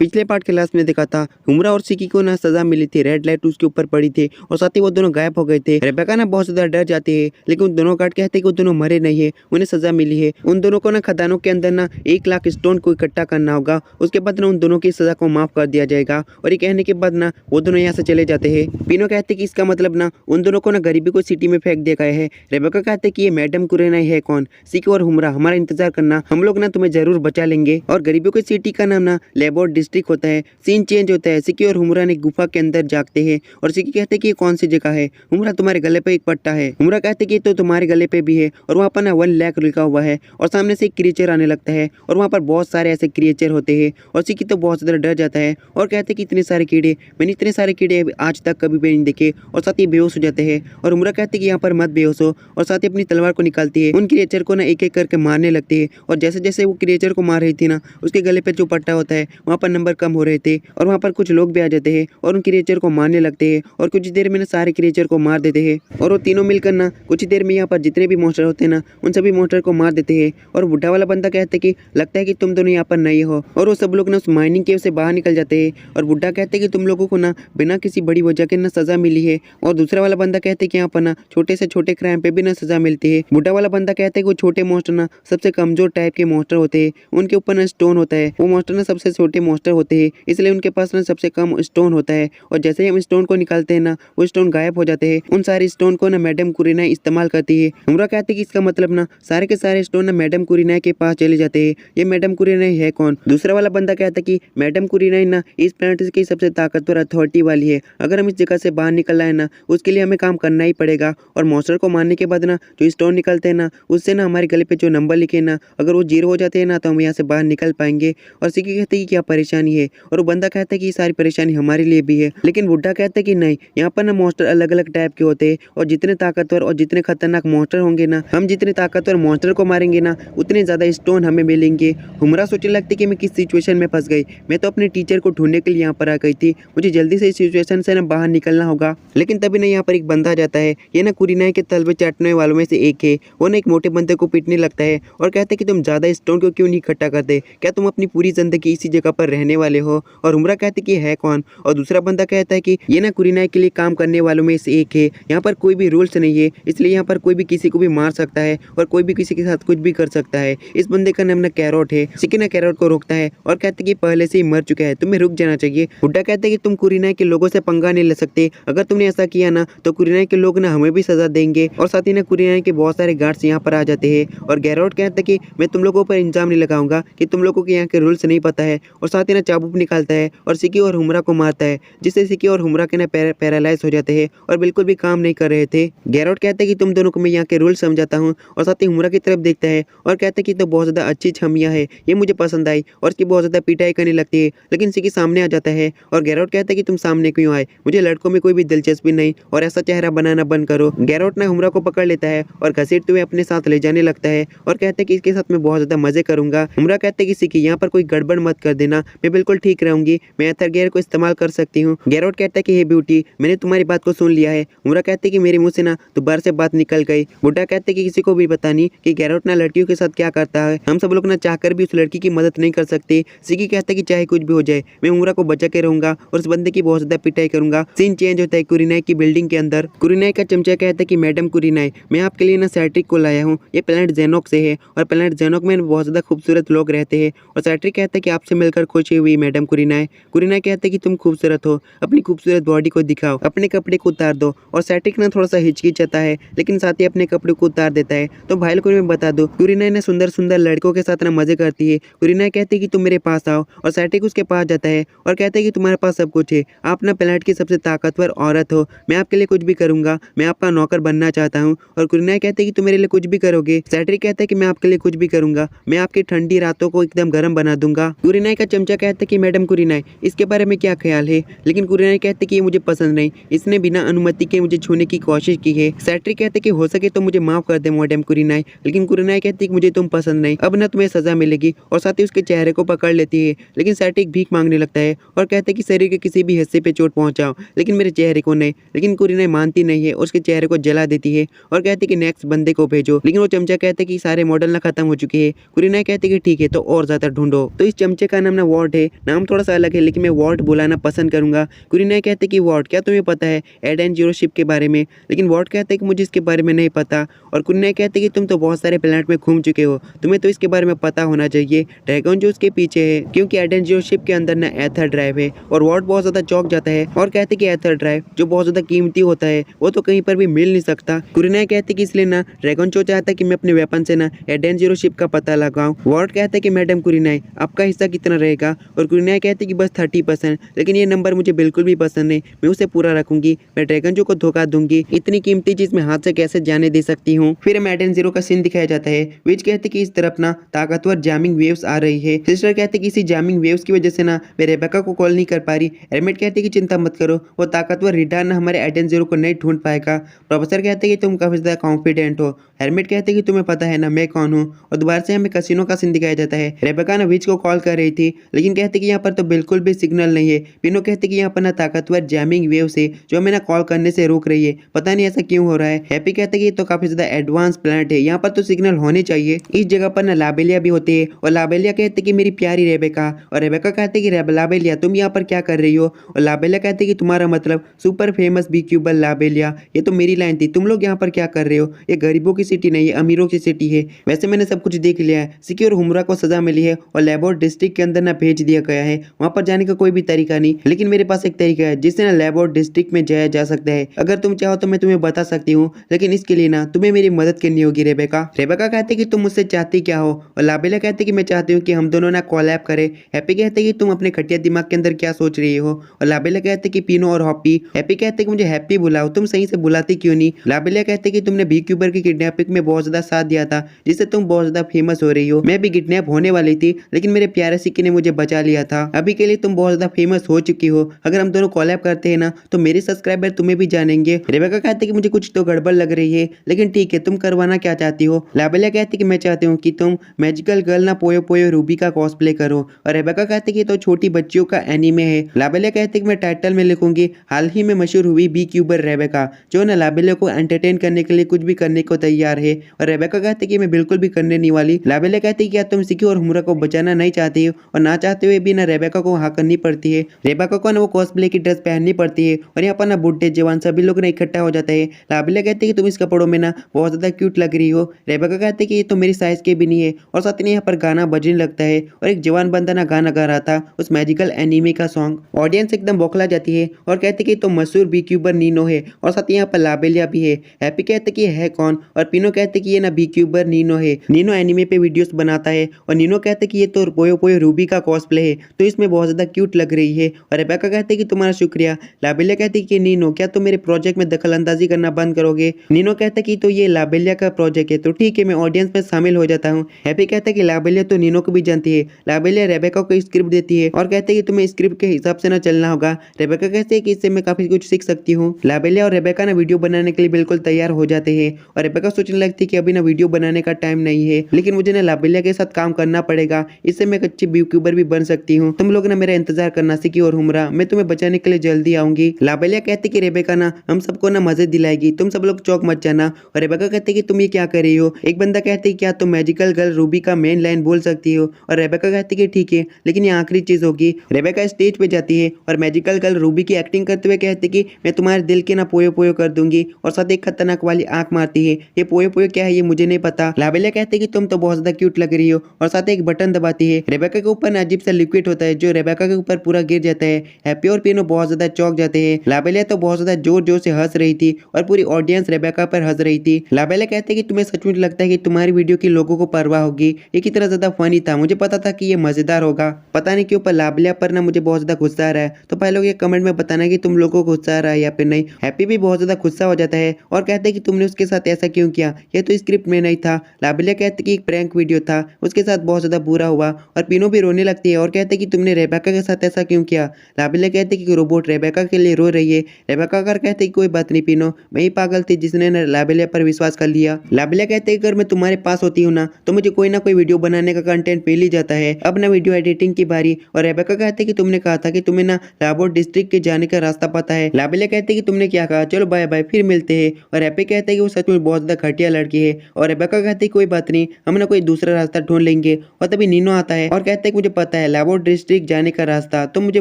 पिछले पार्ट के लास्ट में देखा था हुमरा और सिकी को ना सजा मिली थी, रेड लाइट उसके ऊपर पड़ी थी और साथ ही वो दोनों गायब हो गए थे। रेबेका ना बहुत ज्यादा डर जाती है, लेकिन उन दोनों गार्ड कहते हैं कि वो दोनों मरे नहीं है, उन्हें सजा मिली है। उन दोनों को ना खदानों के अंदर ना 1 लाख स्टोन को इकट्ठा करना होगा, उसके बाद ना उन दोनों की सजा को माफ कर दिया जाएगा। और ये कहने के बाद ना वो दोनों यहाँ से चले जाते हैं। पिनो कहते कि इसका मतलब ना उन दोनों को ना गरीबी को सिटी में फेंक दिया गया है। रेबेका कहते कि ये मैडम कुरेना है कौन, सिकी और हुमरा हमारा इंतजार करना, हम लोग ना तुम्हें जरूर बचा लेंगे। और गरीबों की सिटी का नाम ना लेबोर डिस्ट्रिक्ट होता है। सीन चेंज होता है, सिकी और हुमरा ने गुफा के अंदर जागते हैं और सिकी कहते हैं कि ये कौन सी जगह है। हुमरा तुम्हारे गले पे एक पट्टा है। हुमरा कहते कि तो तुम्हारे गले पे भी है और वहाँ पर ना 1 लाख लिखा हुआ है और सामने से एक क्रिएचर आने लगता है और वहाँ पर बहुत सारे ऐसे क्रिएचर होते हैं और सिकी तो बहुत ज्यादा डर जाता है और कहते कि इतने सारे कीड़े, मैंने इतने सारे कीड़े आज तक कभी भी नहीं देखे और साथ ही बेहोश हो जाते हैं। और हुमरा कहते कि यहाँ पर मत बेहोश हो और साथ ही अपनी तलवार को निकालती है, उन क्रिएचर को ना एक एक करके मारने लगती है। और जैसे जैसे वो क्रिएचर को मार रही थी ना, उसके गले पे जो पट्टा होता है वहाँ पर नंबर कम हो रहे थे और वहाँ पर कुछ लोग भी आ जाते हैं और उन क्रिएचर को मारने लगते हैं और कुछ देर में ना सारे क्रिएचर को मार देते हैं। और वो तीनों मिलकर ना कुछ देर में यहाँ पर जितने भी मॉन्स्टर होते हैं ना, उन सभी मॉन्स्टर को मार देते हैं। और बुढ़ा वाला बंदा कहते कि लगता है कि तुम दोनों यहाँ पर नहीं हो, और वो सब लोग ना उस माइनिंग केव से बाहर निकल जाते हैं। और बुढ़ा कहते कि तुम लोगों को ना बिना किसी बड़ी वजह के ना सजा मिली है। और दूसरा वाला बंदा कहते कि यहाँ पर ना छोटे से छोटे क्राइम पे भी ना सजा मिलती है। बुढ़ा वाला बंदा कहते कि वो छोटे मॉन्स्टर ना सबसे कमजोर टाइप के मॉन्स्टर होते हैं, उनके ऊपर ना स्टोन होता है, वो मॉन्स्टर ना सबसे छोटे मॉन्स्टर होते हैं, इसलिए उनके पास ना सबसे कम स्टोन होता है। और जैसे ही हम स्टोन को निकालते हैं ना, वो स्टोन गायब हो जाते हैं। उन सारे स्टोन को ना मैडम कुरीना इस्तेमाल करती है। हुमरा कहते हैं कि इसका मतलब ना सारे के सारे स्टोन ना मैडम कुरीना के पास चले जाते हैं। ये मैडम कुरीना है कौन? दूसरा वाला बंदा कहता है कि मैडम कुरीना ना इस प्लेनेट की सबसे ताकतवर अथॉरिटी वाली है, अगर हम इस जगह से बाहर निकलना है ना, उसके लिए हमें काम करना ही पड़ेगा। और मॉन्स्टर को मारने के बाद ना जो स्टोन निकलते हैं ना, उससे ना हमारे गले पे जो नंबर लिखे ना, अगर वो 0 हो जाते हैं ना, तो हम यहाँ से बाहर निकल पाएंगे। और सिकी कहते हैं कि क्या परेशानी है, और वो बंदा कहता है कि ये सारी परेशानी हमारे लिए भी है। लेकिन बुढ़ा कहता है कि नहीं, यहाँ पर ना मॉन्स्टर अलग अलग टाइप के होते हैं और जितने ताकतवर और जितने खतरनाक मॉन्स्टर होंगे ना, हम जितने ताकतवर मॉन्स्टर को मारेंगे ना, उतने ज्यादा स्टोन हमें मिलेंगे। हुमरा सोचने लगती कि मैं किस सिचुएशन में फंस गई, मैं तो अपने टीचर को ढूंढने के लिए यहाँ पर आ गई थी, मुझे जल्दी से इस सिचुएशन से ना बाहर निकलना होगा। लेकिन तभी ना यहाँ पर एक बंदा आ जाता है, ये ना कुरीना के तलवे चाटने वालों में से एक है। वो ना एक मोटे बंदे को पीटने लगता है और कहते हैं कि तुम ज्यादा स्टोन को क्यों नहीं इकट्ठा करते, क्या तुम अपनी पूरी जिंदगी इसी जगह पर रहने वाले हो? और हुमरा कहते कि है कौन? और दूसरा बंदा कहता है कि ये ना कुरीना के लिए काम करने वालों में से एक है, यहाँ पर कोई भी रूल्स नहीं है, इसलिए यहाँ पर कोई भी किसी को भी मार सकता है और कोई भी किसी के साथ कुछ भी कर सकता है। इस बंदे का नाम ना कैरोट है। सिकी ना कैरोट को रोकता है और कहते कि पहले से ही मर चुका है, तुम्हें रुक जाना चाहिए। बुड्ढा कहते कि तुम कुरीना के लोगों से पंगा नहीं ले सकते, अगर तुमने ऐसा किया ना तो कुरीना के लोग ना हमें भी सजा देंगे। और साथ ही ना कुरीना के बहुत सारे गार्ड्स यहाँ पर आ जाते हैं और कैरोट कहता है कि मैं तुम लोगों पर इल्जाम नहीं लगाऊंगा कि तुम लोगों को यहाँ के रूल्स नहीं पता है। और साथ ही ना चाबुक निकालता है और सिकी और हुमरा को मारता है, जिससे सिकी और हुमरा के ना पैरालाइज हो जाते हैं और बिल्कुल भी काम नहीं कर रहे थे। गैरोट कहता है कि तुम दोनों को मैं यहाँ के रूल समझाता हूँ। और साथ ही हुमरा की तरफ देखता है और कहता है कि तो बहुत ज्यादा अच्छी छमिया है, ये मुझे पसंद आई, और इसकी बहुत ज्यादा पिटाई करने लगती है। लेकिन सिकी सामने आ जाता है और गैरोट कहता है कि तुम सामने क्यों आए, मुझे लड़कों में कोई भी दिलचस्पी नहीं, और ऐसा चेहरा बनाना बंद करो। गैरोट ना हुमरा को पकड़ लेता है और घसीटते हुए अपने साथ ले जाने लगता है और कहता है कि इसके साथ मैं बहुत ज्यादा मजे करूंगा। हुमरा कहते हैं कि सिकी यहाँ पर कोई गड़बड़ मत कर देना, मैं बिल्कुल ठीक रहूंगी, मैं एथर गेयर को इस्तेमाल कर सकती हूँ। गैरोट कहता है कि हे ब्यूटी, मैंने तुम्हारी बात को सुन लिया है। हुमरा कहते हैं कि मेरे मुंह से ना दोबारा से बात निकल गई। बुड्ढा कहते हैं कि किसी को भी पता नहीं कि गैरोट ना लड़कियों के साथ क्या करता है, हम सब लोग ना चाहकर भी उस लड़की की मदद नहीं कर सकते। सिकी कहता है कि चाहे कुछ भी हो जाए, मैं हुमरा को बचा के रहूंगा और उस बंदे की बहुत ज्यादा पिटाई करूंगा। सीन चेंज होता है कुरीना की बिल्डिंग के अंदर। कुरीना का चमचा कहता है कि मैडम कुरीना, मैं आपके लिए ना सैट्रिक को लाया हूँ, ये प्लेनेट जेनोक से है और प्लेनेट जेनोक में बहुत ज्यादा खूबसूरत लोग रहते हैं। और सैट्रिक कहता है कि आपसे मिलकर खुशी हुई मैडम कुरीना। कुरीना कहते हैं कि तुम खूबसूरत हो, अपनी खूबसूरत बॉडी को दिखाओ, अपने कपड़े को उतार दो। और सैट्रिक ना थोड़ा सा हिचकिचाता है, लेकिन साथ ही अपने कपड़े को उतार देता है। तो भाई को मैं बता दो, कुरीना ने सुंदर सुंदर लड़कों के साथ ना मजे करती है। कुरीना कहती है कि तुम मेरे पास आओ और सैट्रिक उसके पास जाता है और कहता है कि तुम्हारे पास सब कुछ है, आप ना प्लेनेट की सबसे ताकतवर औरत हो, मैं आपके लिए कुछ भी करूंगा, मैं आपका नौकर बनना चाहता हूँ। और कुरीना कहते हैं कि तुम मेरे लिए कुछ भी करोगे। सैट्रिक कहता है कि मैं आपके लिए कुछ भी करूंगा, मैं आपकी ठंडी रातों को एकदम गर्म बना दूंगा। कुरीना का चमचा कहता है कि मैडम कुरीना, इसके बारे में क्या ख्याल है? लेकिन कुरीना कहते कि ये मुझे पसंद नहीं, इसने बिना अनुमति के मुझे छूने की कोशिश की है। सैट्रिक कहते कि हो सके तो मुझे माफ कर दे मैडम कुरीना। लेकिन कुरीना कहती कि मुझे तुम पसंद नहीं, अब ना तुम्हें सजा मिलेगी। और साथ ही उसके चेहरे को पकड़ लेती है। लेकिन सैट्रिक भीख मांगने लगता है और कहते कि शरीर के किसी भी हिस्से पे चोट पहुंचाओ, लेकिन मेरे चेहरे को नहीं। लेकिन कुरीना मानती नहीं है और उसके चेहरे को जला देती है और कहती कि नेक्स्ट बंदे को भेजो। लेकिन वो चमचा कहते कि सारे मॉडल ना खत्म हो चुके हैं। कुरीना कहती कि ठीक है, तो और ज्यादा ढूंढो। तो इस चमचे का नाम ना वॉट है, नाम थोड़ा सा अलग है लेकिन मैं वॉट बुलाना पसंद करूंगा। कुरिनाई कहते कि वॉट, क्या तुम्हें पता है एडेन जीरो शिप के बारे में? लेकिन वॉट कहते कि मुझे इसके बारे में नहीं पता। और कुरिनाई कहते कि तुम तो बहुत सारे प्लैनेट में घूम चुके हो, तुम्हें तो इसके बारे में पता होना चाहिए। ड्रैगन जो उसके पीछे है, क्योंकि एडेन जीरो शिप के अंदर ना एथर ड्राइव है। और वॉट बहुत ज्यादा चौंक जाता है और कहते कि एथर ड्राइव जो बहुत ज्यादा कीमती होता है वो तो कहीं पर भी मिल नहीं सकता। कुरिनाई कहते कि इसलिए ना ड्रैगन जो चाहता है कि मैं अपने वेपन से ना एडेन जीरो शिप का पता लगाऊं। वॉट कहता है कि मैडम कुरिनाई आपका हिस्सा कितना रहेगा? और कुरिनाई कहते कि बस 30%, लेकिन ये नंबर मुझे बिल्कुल भी पसंद नहीं, मैं उसे पूरा रखूंगी, मैं ड्रैगन जो को धोखा दूंगी, इतनी कीमती चीज मैं हाथ से कैसे जाने दे सकती हूँ। फिर हमें एडेन जीरो का सीन दिखाया जाता है। विच कहते कि इस तरफ ना ताकतवर जैमिंग वेव्स आ रही है। सिस्टर कहते कि इसी जैमिंग वेव्स की वजह से ना मैं रेबेका को कॉल नहीं कर पा रही। हेरमिट कहते कि चिंता मत करो, वो ताकतवर रिडार ना हमारे एडेन जीरो को नहीं ढूंढ पाएगा। प्रोफेसर कहते कि तुम काफी ज्यादा कॉन्फिडेंट हो। हेरमिट कहते कि तुम्हें पता है ना मैं कौन हूँ। और दोबारा से हमें कसिनो का सीन दिखाया जाता है। रेबेका ना विच को कॉल कर रही थी लेकिन कहते कि यहाँ पर तो बिल्कुल भी सिग्नल नहीं है। पिनो कहते कि यहाँ पर ना ताकतवर जैमिंग वेव से जो हमें ना कॉल करने से रोक रही है, पता नहीं ऐसा क्यों हो रहा है। हैप्पी कहते कि ये तो काफी ज्यादा एडवांस प्लैनेट है, यहाँ पर तो सिग्नल होने चाहिए। इस जगह पर ना लाबेलिया भी होती है। और लाबेलिया कहते कि मेरी प्यारी रेबेका। और रेबेका कहते कि लाबेलिया तुम यहाँ पर क्या कर रही हो? और लाबेलिया कहते कि तुम्हारा मतलब सुपर फेमस बी क्यूबर लाबेलिया, ये तो मेरी लाइन थी, तुम लोग यहाँ पर क्या कर रहे हो? ये गरीबों की सिटी नहीं है, अमीरों की सिटी है। वैसे मैंने सब कुछ देख लिया है, सिकी और हुमरा को सजा मिली है और लेबोर डिस्ट्रिक्ट के अंदर ना भेज दिया गया है। वहां पर जाने का कोई भी तरीका नहीं, लेकिन मेरे पास एक तरीका है जिससे ना लेबोर डिस्ट्रिक्ट में जाया जा सकता है। अगर तुम चाहो तो मैं तुम्हें बता सकती हूँ, लेकिन इसके लिए ना तुम्हें मेरी मदद करनी होगी रेबेका। रेबेका कहते कि तुम मुझसे चाहती क्या हो? और लाबेला कहते कि मैं चाहती हूँ कि हम दोनों ना कोलैब करें। हैप्पी कहते कि तुम अपने खटिया दिमाग के अंदर क्या सोच रही हो? और लाबेला कहते कि पिनो और हॉपी। हैप्पी कहते कि मुझे हैप्पी बुलाओ, तुम सही से बुलाती क्यों नहीं? लाबेला कहते कि तुमने बी क्यूबर की किडनैपिंग में बहुत ज्यादा साथ दिया था, जिससे तुम बहुत ज्यादा फेमस हो रही हो। मैं भी किडनैप होने वाली थी लेकिन मेरे प्यारे सिक्के ने मुझे बचा लिया था। अभी के लिए तुम बहुत ज्यादा फेमस हो चुकी हो, अगर हम दोनों कोलैब करते हैं ना तो मेरे सब्सक्राइबर तुम्हें भी जानेंगे। रेबेका कहते कि मुझे कुछ तो गड़बड़ लग रही है, लेकिन ठीक है, तुम करवाना क्या चाहती हो? लाबेलिया कहती कि मैं चाहती हूँ कि तुम मैजिकल गर्ल ना पोयो पोयो रूबी का कॉस्प्ले करो। और रेबेका कहती कि ये तो छोटी बच्चियों का एनीमे है। लाबेलिया कहती कि मैं टाइटल में लिखूंगी हाल ही में मशहूर हुई बी क्यूबर रेबेका, जो ना लाबेलिया को एंटरटेन करने के लिए कुछ भी करने को तैयार है। और रेबेका कहती कि मैं बिल्कुल भी करने नहीं वाली। लाबेलिया कहती कि क्या तुम सिकी और हुमरा को बचाना नहीं चाहती हो? और ना चाहते हुए भी ना रेबेका को हाँ करनी पड़ती है। रेबेका को ना वो कॉस्प्ले की ड्रेस पहननी पड़ती है और यहाँ पर ना बुढ़े जवान सभी लोग ना इकट्ठा हो जाते हैं। लाबेलिया कहती कि तुम इस कपड़ों में ना बहुत ज्यादा क्यूट लग रही हो। रेबेका कहती कि ये तो मेरी साइज के भी नहीं है। और साथ ही यहाँ पर गाना बजने लगता है और एक जवान बंदा ना गाना गा रहा था उस मैजिकल एनीमे का सॉन्ग। ऑडियंस एकदम बौखला जाती है और कहते कि तो मशहूर बी क्यूबर नीनो है। और साथ ही यहाँ पर लाबेलिया भी है। हैप्पी कहते कि है कौन? और पिनो कहते कि ये ना बी क्यूबर नीनो है, नीनो एनीमे पे वीडियोस बनाता है। और नीनो कहते कि ये तो पोयो पोयो रूबी का कॉस्प्ले है, तो इसमें बहुत ज्यादा क्यूट लग रही है। और रेबेका कहते कि तुम्हारा शुक्रिया। लाबेलिया कहती कि नीनो क्या तुम मेरे प्रोजेक्ट में दखल अंदाजी करना बंद करोगे? नीनो कहता कि तो ये लाबेलिया का प्रोजेक्ट है, तो ठीक है मैं ऑडियंस में शामिल हो जाता हूँ। हैप्पी कहता कि लाबेलिया तो नीनो को भी जानती है। लाबेलिया रेबेका को स्क्रिप्ट देती है और कहते कि तुम्हें स्क्रिप्ट के हिसाब से ना चलना होगा। रेबेका कहते हैं कि इससे मैं काफी कुछ सीख सकती हूँ। लाबेलिया और रेबेका ना वीडियो बनाने के लिए बिल्कुल तैयार हो जाते हैं और रेबेका सोचने लगती है कि अभी ना वीडियो बनाने का टाइम नहीं है, लेकिन मुझे ना लाबेलिया के साथ काम करना पड़ेगा, इससे मैं एक अच्छी यूट्यूबर भी बन सकती हूँ। तुम लोग ना मेरा इंतजार करना सिकी और हुमरा, मैं तुम्हें बचाने के लिए जल्दी आऊंगी। लाबेलिया कहती कि रेबेका ना हम सबको ना मजे दिलाएगी, तुम सब लोग चौक मत जाना। और रेबेका कहती कि तुम ये क्या कर रही हो? एक बंदा कहती क्या तुम मैजिकल गर्ल रूबी का मेन लाइन बोल सकती हो? और रेबेका कहती कि ठीक है, लेकिन ये आखिरी चीज होगी। रेबेका स्टेज पे जाती है और मैजिकल गर्ल रूबी की एक्टिंग करते हुए कहती कि मैं तुम्हारे दिल के ना पोयो पोयो कर दूंगी। और साथ एक खतरनाक वाली आंख मारती है। ये पोयो पोयो क्या है ये मुझे नहीं पता। लाबेलिया कहती कि तुम तो बहुत ज्यादा क्यूट लग रही हो। और साथ एक बटन दबाती है, रेबेका के ऊपर अजीब सा लिक्विड होता है जो रेबेका के ऊपर पूरा गिर जाता है। हैप्पी और पिनो बहुत ज्यादा चौंक जाते हैं। लाबेलिया तो बहुत ज्यादा जोर जोर से हंस रही थी और पूरी ऑडियंस रेबेका पर हंस रही थी। लाबेलिया कहते कि तुम्हें सचमुच लगता है कि तुम्हारी वीडियो की लोगों को परवाह होगी? ये कितना ज्यादा फनी था, मुझे पता था कि ये मजेदार होगा। पता नहीं क्यों पर लाबेलिया पर ना मुझे बहुत ज्यादा गुस्सा आ रहा है। तो पहले लोग ये कमेंट में बताना कि तुम लोगों को गुस्सा आ रहा है या फिर नहीं। हैप्पी भी बहुत ज्यादा गुस्सा हो जाता है और कहते हैं कि तुमने उसके साथ ऐसा क्यों किया, ये तो स्क्रिप्ट में नहीं था। लाबेलिया कहते कि एक प्रैंक वीडियो था, उसके साथ बहुत ज्यादा बुरा हुआ। और पिनो भी रोने लगती है और कहते कि तुमने रेबेका के साथ ऐसा क्यों किया। लाबेलिया कहते कि रोबोट रेबेका के लिए रो रही है। रेबेका कर कहते कि कोई बात नहीं पिनो, मैं ही पागल थी जिसने लाबेलिया पर विश्वास कर लिया। लाबेलिया कहते कि अगर मैं तुम्हारे पास होती हूँ ना तो मुझे कोई ना कोई वीडियो बनाने का कंटेंट मिल ही जाता है। अब ना वीडियो एडिटिंग की बारी। और रेबेका कहते कि तुमने कहा था कि तुम्हें ना लाबोर डिस्ट्रिक्ट के जाने का रास्ता पता है। लाबेलिया कहते कि तुमने क्या कहा, चलो बाय बाय फिर मिलते हैं। और हैप्पी कहते हैं कि वो सच में बहुत ज्यादा घटिया लड़की है। और रेबेका कहती कोई बात नहीं, हम ना कोई दूसरा रास्ता ढूंढ लेंगे। और तभी नीनो आता है और कहते हैं कि मुझे पता आता है लाबो डिस्ट्रिक्ट जाने का रास्ता, तो मुझे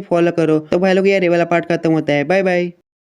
फॉलो करो। तो भाई लोग यार ये वाला पार्ट खत्म होता है। Bye bye.